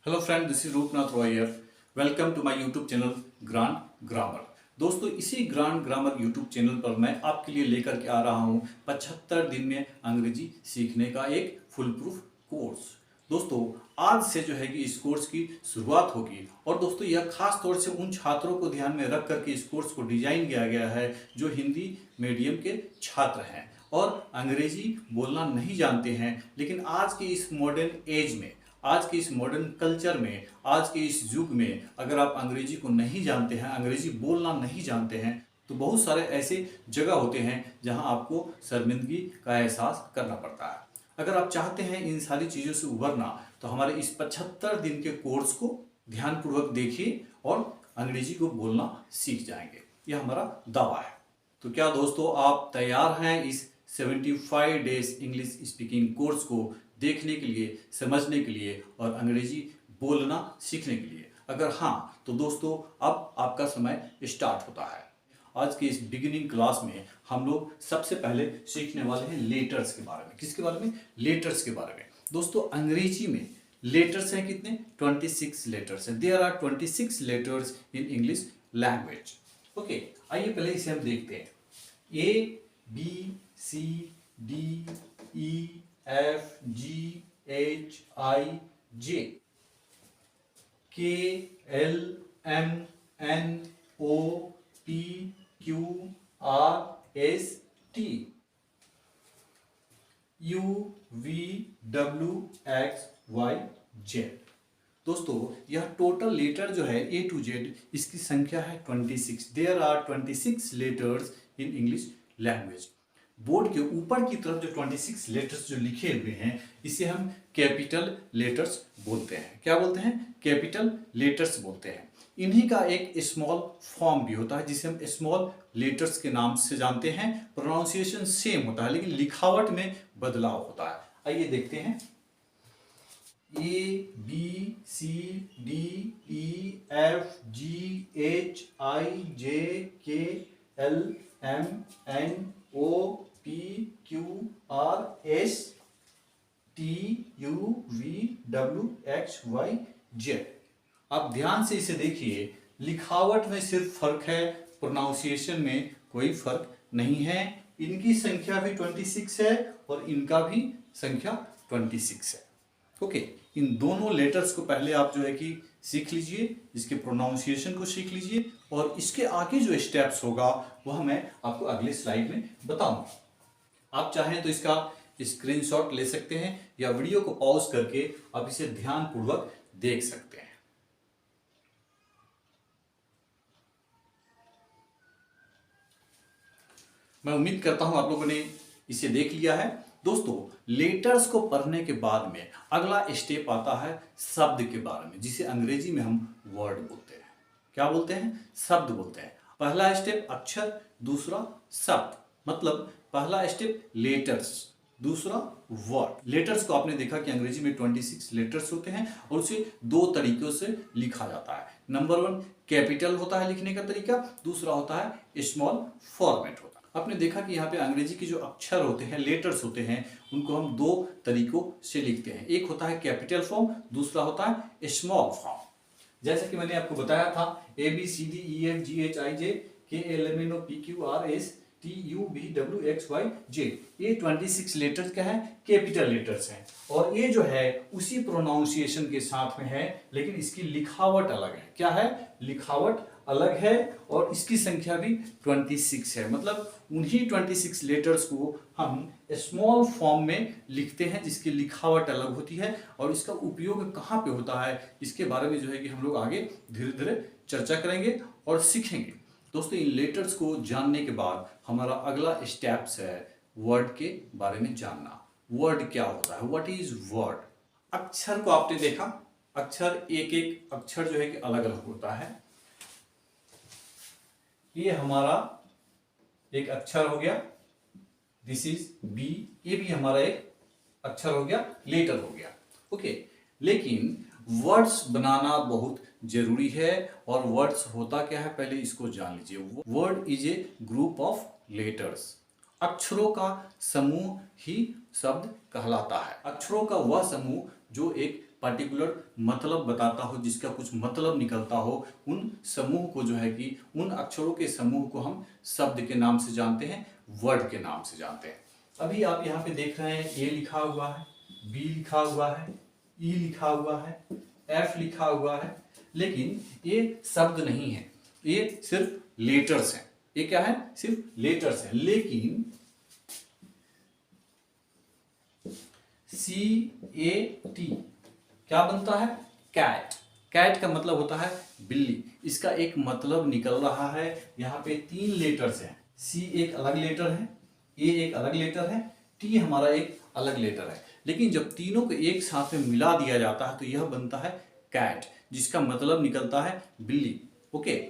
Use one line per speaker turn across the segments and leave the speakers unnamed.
Hello friend, this is Roopnath Roy here. Welcome to my YouTube channel grand grammar. दोस्तों, इसी grand grammar YouTube channel पर मैं आपके लिए लेकर के आ रहा हूं 75 दिन में अंग्रेजी सीखने का एक फुल प्रूफ कोर्स। दोस्तों, आज से जो है कि इस कोर्स की शुरुआत होगी और दोस्तों यह खास तौर से उन छात्रों को ध्यान में रख करके इस कोर्स को डिजाइन किया गया है जो हिंदी मीडियम के छात्र हैं और अंग्रेजी बोलना नहीं जानते हैं, लेकिन आज के इस मॉडर्न एज में, आज के इस मॉडर्न कल्चर में, आज के इस युग में अगर आप अंग्रेजी को नहीं जानते हैं, अंग्रेजी बोलना नहीं जानते हैं, तो बहुत सारे ऐसे जगह होते हैं जहां आपको शर्मिंदगी का एहसास करना पड़ता है। अगर आप चाहते हैं इन सारी चीज़ों से उबरना, तो हमारे इस 75 दिन के कोर्स को ध्यानपूर्वक देखिए और अंग्रेजी को बोलना सीख जाएंगे। यह हमारा दावा है। तो क्या दोस्तों आप तैयार हैं इस 75 डेज इंग्लिश स्पीकिंग कोर्स को देखने के लिए, समझने के लिए और अंग्रेजी बोलना सीखने के लिए? अगर हाँ, तो दोस्तों अब आपका समय स्टार्ट होता है। आज के इस बिगिनिंग क्लास में हम लोग सबसे पहले सीखने वाले हैं लेटर्स के बारे में। किसके बारे में? लेटर्स के बारे में। दोस्तों, अंग्रेजी में लेटर्स हैं कितने? 26 लेटर्स हैं। There are 26 letters in English language. Okay, आइए पहले इसे हम देखते हैं। ABCDEFGHIJ KLMNOPQRST UVWXYZ। दोस्तों, यह टोटल लेटर जो है A to Z, इसकी संख्या है 26। There are 26 letters in English language. Board के ऊपर की तरफ जो 26 लेटर्स जो लिखे हुए हैं, इसे हम कैपिटल लेटर्स बोलते हैं। क्या बोलते हैं? कैपिटल लेटर्स बोलते हैं। इन्हीं का एक स्मॉल फॉर्म भी होता है जिसे हम स्मॉल लेटर्स के नाम से जानते हैं। प्रोनाउंसिएशन सेम होता है लेकिन लिखावट में बदलाव होता है। आइए देखते हैं। ABCDEFGHIJKLMNOPQRSTUVWXYZ। आप ध्यान से इसे देखिए। लिखावट में सिर्फ फर्क है, प्रोनाउंसिएशन में कोई फर्क नहीं है। इनकी संख्या भी 26 है और इनका भी संख्या 26 है। ओके, इन दोनों लेटर्स को पहले आप जो है कि सीख लीजिए, इसके प्रोनाउंसिएशन को सीख लीजिए और इसके आगे जो स्टेप्स होगा वह मैं आपको अगले स्लाइड में बताऊंगा। आप चाहें तो इसका स्क्रीनशॉट ले सकते हैं या वीडियो को पॉज करके आप इसे ध्यानपूर्वक देख सकते हैं। मैं उम्मीद करता हूं आप लोगों ने इसे देख लिया है। दोस्तों, लेटर्स को पढ़ने के बाद में अगला स्टेप आता है शब्द के बारे में, जिसे अंग्रेजी में हम वर्ड बोलते हैं। क्या बोलते हैं? शब्द बोलते हैं। पहला स्टेप अक्षर, दूसरा शब्द। मतलब पहला स्टेप लेटर्स, दूसरा वर्ड। लेटर्स को आपने देखा कि अंग्रेजी में 26 लेटर्स होते हैं और उसे दो तरीकों से लिखा जाता है। नंबर 1 कैपिटल होता है लिखने का तरीका, दूसरा होता है स्मॉल फॉर्मेट होता है। आपने देखा कि यहाँ पे अंग्रेजी के जो अक्षर होते हैं, लेटर्स होते हैं, उनको हम दो तरीकों से लिखते हैं। एक होता है कैपिटल फॉर्म, दूसरा होता है स्मॉल फॉर्म। जैसे कि मैंने आपको बताया था, ABCDEFGHIJ KLMNOPQRSTUVWXYZ, ये 26 लेटर्स क्या है? कैपिटल लेटर्स हैं। और ये जो है उसी प्रोनाउंसिएशन के साथ में है, लेकिन इसकी लिखावट अलग है। क्या है? लिखावट अलग है और इसकी संख्या भी 26 है। मतलब उन्हीं 26 लेटर्स को हम स्मॉल फॉर्म में लिखते हैं, जिसकी लिखावट अलग होती है। और इसका उपयोग कहाँ पे होता है, इसके बारे में जो है कि हम लोग आगे धीरे धीरे चर्चा करेंगे और सीखेंगे। दोस्तों, इन लेटर्स को जानने के बाद हमारा अगला स्टेप्स है वर्ड के बारे में जानना। वर्ड क्या होता है? What is word? अक्षर को आपने देखा, अक्षर एक एक अक्षर जो है कि अलग अलग होता है। ये हमारा एक अक्षर हो गया, दिस इज बी। ये भी हमारा एक अक्षर हो गया, लेटर हो गया। ओके, लेकिन वर्ड्स बनाना बहुत जरूरी है। और वर्ड्स होता क्या है, पहले इसको जान लीजिए। Word is a group of letters. अक्षरों का समूह ही शब्द कहलाता है। अक्षरों का वह समूह जो एक पर्टिकुलर मतलब बताता हो, जिसका कुछ मतलब निकलता हो, उन समूह को जो है कि उन अक्षरों के समूह को हम शब्द के नाम से जानते हैं, वर्ड के नाम से जानते हैं। अभी आप यहाँ पे देख रहे हैं ए लिखा हुआ है, बी लिखा हुआ है, ई लिखा हुआ है, एफ लिखा हुआ है, लेकिन ये शब्द नहीं है, ये सिर्फ लेटर्स हैं। ये क्या है? सिर्फ लेटर्स हैं। लेकिन CAT क्या बनता है? कैट। कैट का मतलब होता है बिल्ली। इसका एक मतलब निकल रहा है। यहाँ पे 3 लेटर्स हैं। C एक अलग लेटर है, A एक अलग लेटर है, T हमारा एक अलग लेटर है। लेकिन जब तीनों को एक साथ में मिला दिया जाता है तो यह बनता है कैट, जिसका मतलब निकलता है बिल्ली। ओके,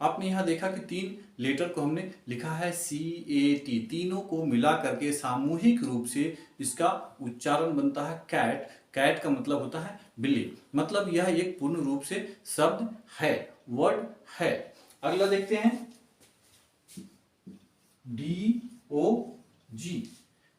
आपने यहाँ देखा कि 3 लेटर को हमने लिखा है CAT। तीनों को मिला करके सामूहिक रूप से इसका उच्चारण बनता है कैट। कैट का मतलब होता है बिल्ली। मतलब यह एक पूर्ण रूप से शब्द है, वर्ड है। अगला देखते हैं DOG।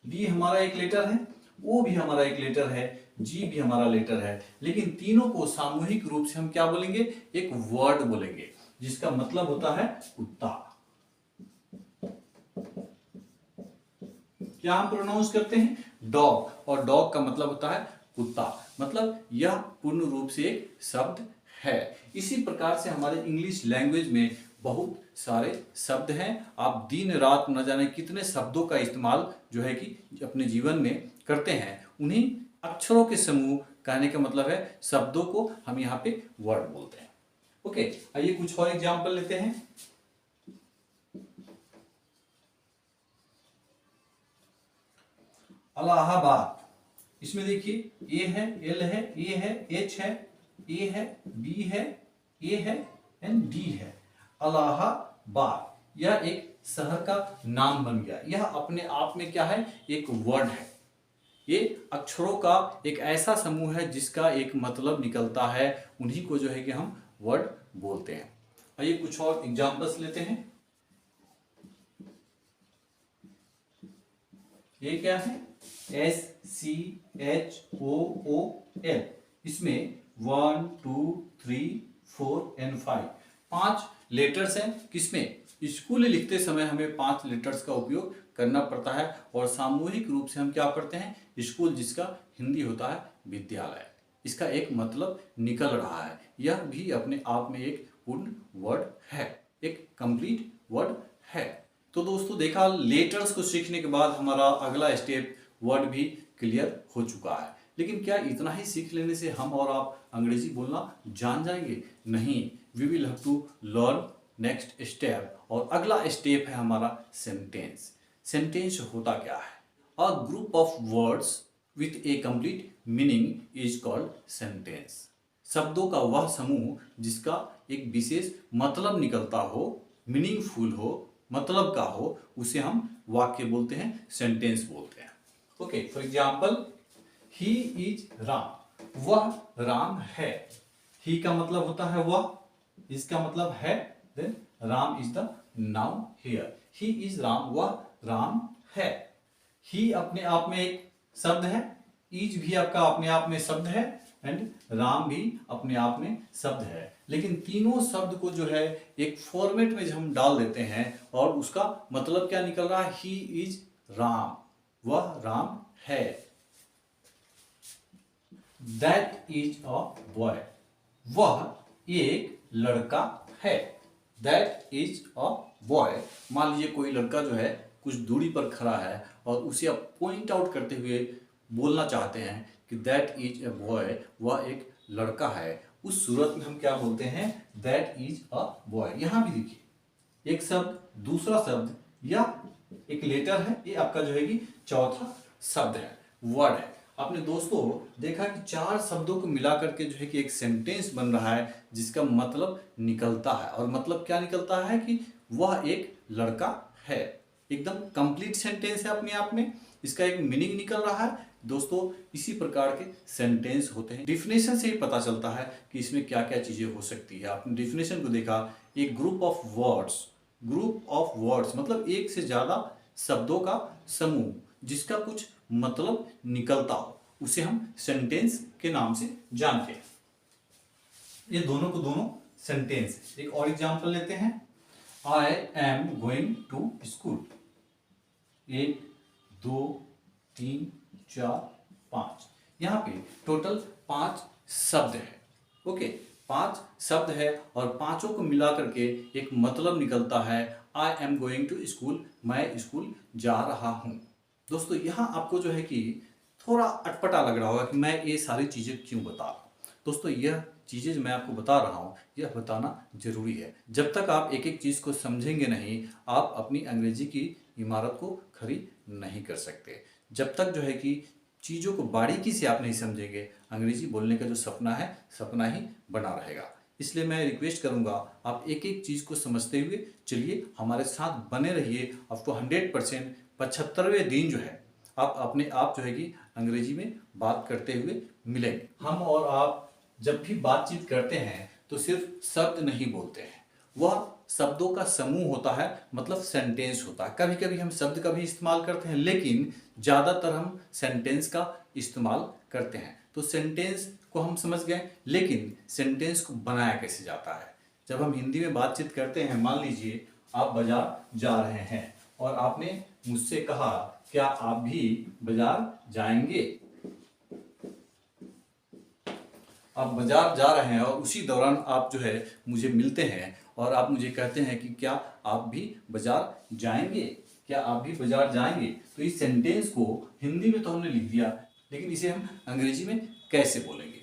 डी हमारा एक लेटर है, ओ भी हमारा एक लेटर है, जी भी हमारा लेटर है, लेकिन तीनों को सामूहिक रूप से हम क्या बोलेंगे? एक वर्ड बोलेंगे, जिसका मतलब होता है कुत्ता। क्या हम प्रोनाउंस करते हैं? डॉग, और डॉग का मतलब होता है कुत्ता। मतलब यह पूर्ण रूप से एक शब्द है। इसी प्रकार से हमारे इंग्लिश लैंग्वेज में बहुत सारे शब्द हैं। आप दिन रात न जाने कितने शब्दों का इस्तेमाल जो है कि अपने जीवन में करते हैं। उन्हीं अक्षरों के समूह, कहने का मतलब है शब्दों को हम यहाँ पे वर्ड बोलते हैं। ओके, आइए कुछ और एग्जाम्पल लेते हैं। इलाहाबाद। इसमें देखिए ए है, एल है, ए है, एच है, ए है, बी है, ए है एंड डी है। इलाहाबाद यह एक शहर का नाम बन गया। यह अपने आप में क्या है? एक वर्ड है। ये अक्षरों का एक ऐसा समूह है जिसका एक मतलब निकलता है। उन्हीं को जो है कि हम वर्ड बोलते हैं। आइए कुछ और एग्जांपल्स लेते हैं। ये क्या है? SCHOOL। इसमें 1 2 3 4 एंड 5 5 लेटर्स हैं। किसमें? स्कूल लिखते समय हमें 5 लेटर्स का उपयोग करना पड़ता है, और सामूहिक रूप से हम क्या पढ़ते हैं? स्कूल, जिसका हिंदी होता है विद्यालय। इसका एक मतलब निकल रहा है। यह भी अपने आप में एक पूर्ण वर्ड है, एक कंप्लीट वर्ड है। तो दोस्तों देखा, लेटर्स को सीखने के बाद हमारा अगला स्टेप वर्ड भी क्लियर हो चुका है। लेकिन क्या इतना ही सीख लेने से हम और आप अंग्रेजी बोलना जान जाएंगे? नहीं, we will have to learn next step. और अगला स्टेप है हमारा सेंटेंस। सेंटेंस होता क्या है? A group of words with A complete meaning is called sentence. शब्दों का वह समूह जिसका एक विशेष मतलब निकलता हो, मीनिंगफुल हो, मतलब का हो, उसे हम वाक्य बोलते हैं, सेंटेंस बोलते हैं। Okay, for example, he is Ram. वह राम है। ही का मतलब होता है वह, इसका मतलब है, then Ram is the noun here. He is Ram, वह राम है। ही अपने आप में एक शब्द है, इज भी आपका अपने आप में शब्द है, एंड राम भी अपने आप में शब्द है। लेकिन तीनों शब्द को जो है एक फॉर्मेट में जब हम डाल देते हैं, और उसका मतलब क्या निकल रहा है? ही इज राम, वह राम है। दैट इज अ बॉय, वह एक लड़का है। That is a boy. मान लीजिए कोई लड़का जो है कुछ दूरी पर खड़ा है, और उसे आप पॉइंट आउट करते हुए बोलना चाहते हैं कि दैट इज अ बॉय, वह एक लड़का है। उस सूरत में हम क्या बोलते हैं? That is a boy. यहां भी देखिए, एक शब्द, दूसरा शब्द, या एक लेटर है, ये आपका जो है कि चौथा शब्द है, वर्ड है। आपने दोस्तों देखा कि 4 शब्दों को मिला करके जो है कि एक सेंटेंस बन रहा है, जिसका मतलब निकलता है। और मतलब क्या निकलता है? कि वह एक लड़का है। एकदम कंप्लीट सेंटेंस है अपने आप में, इसका एक मीनिंग निकल रहा है। दोस्तों इसी प्रकार के सेंटेंस होते हैं। डिफिनेशन से ही पता चलता है कि इसमें क्या क्या चीजें हो सकती है। आपने डिफिनेशन को देखा, एक group of words. Group of words मतलब एक से ज्यादा शब्दों का समूह जिसका कुछ मतलब निकलता हो, उसे हम सेंटेंस के नाम से जानते हैं। ये दोनों को दोनों सेंटेंस है। एक और एग्जांपल लेते हैं, I am going to school. 1 2 3 4 5, यहाँ पे टोटल 5 शब्द है। ओके, 5 शब्द है और पांचों को मिला करके एक मतलब निकलता है, I am going to school, मैं स्कूल जा रहा हूँ। दोस्तों यहाँ आपको जो है कि थोड़ा अटपटा लग रहा होगा कि मैं ये सारी चीज़ें क्यों बता रहा हूँ। दोस्तों यह चीज़ें जो मैं आपको बता रहा हूँ यह बताना जरूरी है। जब तक आप एक एक चीज़ को समझेंगे नहीं, आप अपनी अंग्रेजी की इमारत को खड़ी नहीं कर सकते। जब तक जो है कि चीज़ों को बारीकी से आप नहीं समझेंगे, अंग्रेजी बोलने का जो सपना है सपना ही बना रहेगा। इसलिए मैं रिक्वेस्ट करूंगा, आप एक एक चीज़ को समझते हुए चलिए, हमारे साथ बने रहिए। आपको 100% 75वें दिन जो है आप अपने आप जो है कि अंग्रेजी में बात करते हुए मिलेंगे। हम और आप जब भी बातचीत करते हैं तो सिर्फ शब्द नहीं बोलते हैं, वह शब्दों का समूह होता है, मतलब सेंटेंस होता है। कभी कभी हम शब्द का भी इस्तेमाल करते हैं, लेकिन ज़्यादातर हम सेंटेंस का इस्तेमाल करते हैं। तो सेंटेंस को हम समझ गए, लेकिन सेंटेंस को बनाया कैसे जाता है। जब हम हिंदी में बातचीत करते हैं, मान लीजिए आप बाजार जा रहे हैं और आपने मुझसे कहा क्या आप भी बाजार जाएंगे। आप बाजार जा रहे हैं और उसी दौरान आप जो है मुझे मिलते हैं और आप मुझे कहते हैं कि क्या आप भी बाजार जाएंगे, क्या आप भी बाजार जाएंगे। तो इस सेंटेंस को हिंदी में तो हमने लिख दिया, लेकिन इसे हम अंग्रेजी में कैसे बोलेंगे।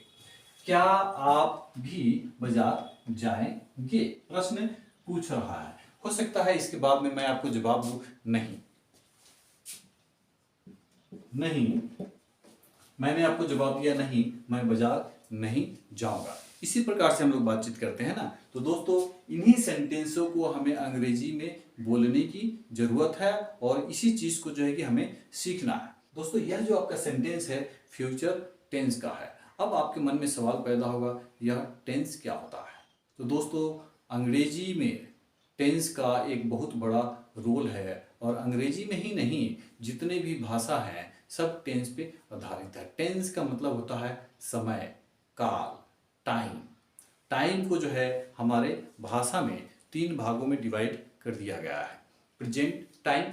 क्या आप भी बाजार जाएंगे, प्रश्न पूछ रहा है। हो सकता है इसके बाद में मैं आपको जवाब दूं नहीं, मैंने आपको जवाब दिया नहीं, मैं बाजार नहीं जाऊंगा। इसी प्रकार से हम लोग बातचीत करते हैं ना। तो दोस्तों इन्हीं सेंटेंसों को हमें अंग्रेजी में बोलने की जरूरत है और इसी चीज को जो है कि हमें सीखना है। दोस्तों यह जो आपका सेंटेंस है फ्यूचर टेंस का है। अब आपके मन में सवाल पैदा होगा, यह टेंस क्या होता है। तो दोस्तों अंग्रेजी में टेंस का एक बहुत बड़ा रोल है और अंग्रेजी में ही नहीं, जितने भी भाषा हैं सब टेंस पे आधारित है। टेंस का मतलब होता है समय, काल, टाइम। टाइम को जो है हमारे भाषा में 3 भागों में डिवाइड कर दिया गया है, present time,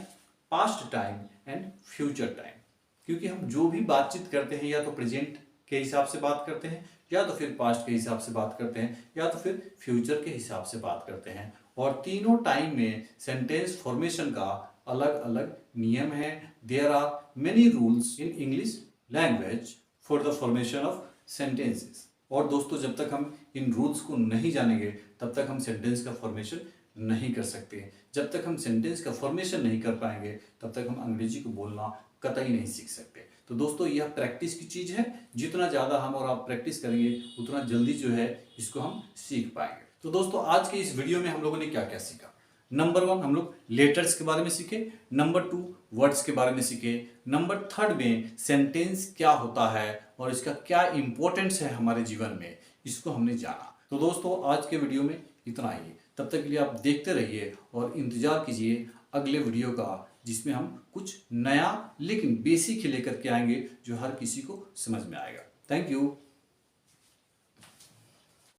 past time and future time. क्योंकि हम जो भी बातचीत करते हैं या तो प्रेजेंट के हिसाब से बात करते हैं, या तो फिर पास्ट के हिसाब से बात करते हैं, या तो फिर फ्यूचर के हिसाब से बात करते हैं। और तीनों टाइम में सेंटेंस फॉर्मेशन का अलग अलग नियम है। There are many rules in English language for the formation of sentences. और दोस्तों जब तक हम इन रूल्स को नहीं जानेंगे तब तक हम सेंटेंस का फॉर्मेशन नहीं कर सकते। जब तक हम सेंटेंस का फॉर्मेशन नहीं कर पाएंगे तब तक हम अंग्रेजी को बोलना कतई नहीं सीख सकते। तो दोस्तों यह प्रैक्टिस की चीज़ है, जितना ज़्यादा हम और आप प्रैक्टिस करेंगे उतना जल्दी जो है इसको हम सीख पाएंगे। तो दोस्तों आज के इस वीडियो में हम लोगों ने क्या क्या सीखा। नंबर 1 हम लोग लेटर्स के बारे में सीखे, नंबर 2 वर्ड्स के बारे में सीखे, नंबर 3 में सेंटेंस क्या होता है और इसका क्या इंपॉर्टेंस है हमारे जीवन में, इसको हमने जाना। तो दोस्तों आज के वीडियो में इतना ही। तब तक के लिए आप देखते रहिए और इंतजार कीजिए अगले वीडियो का, जिसमें हम कुछ नया लेकिन बेसिक ही लेकर के आएंगे जो हर किसी को समझ में आएगा। Thank you.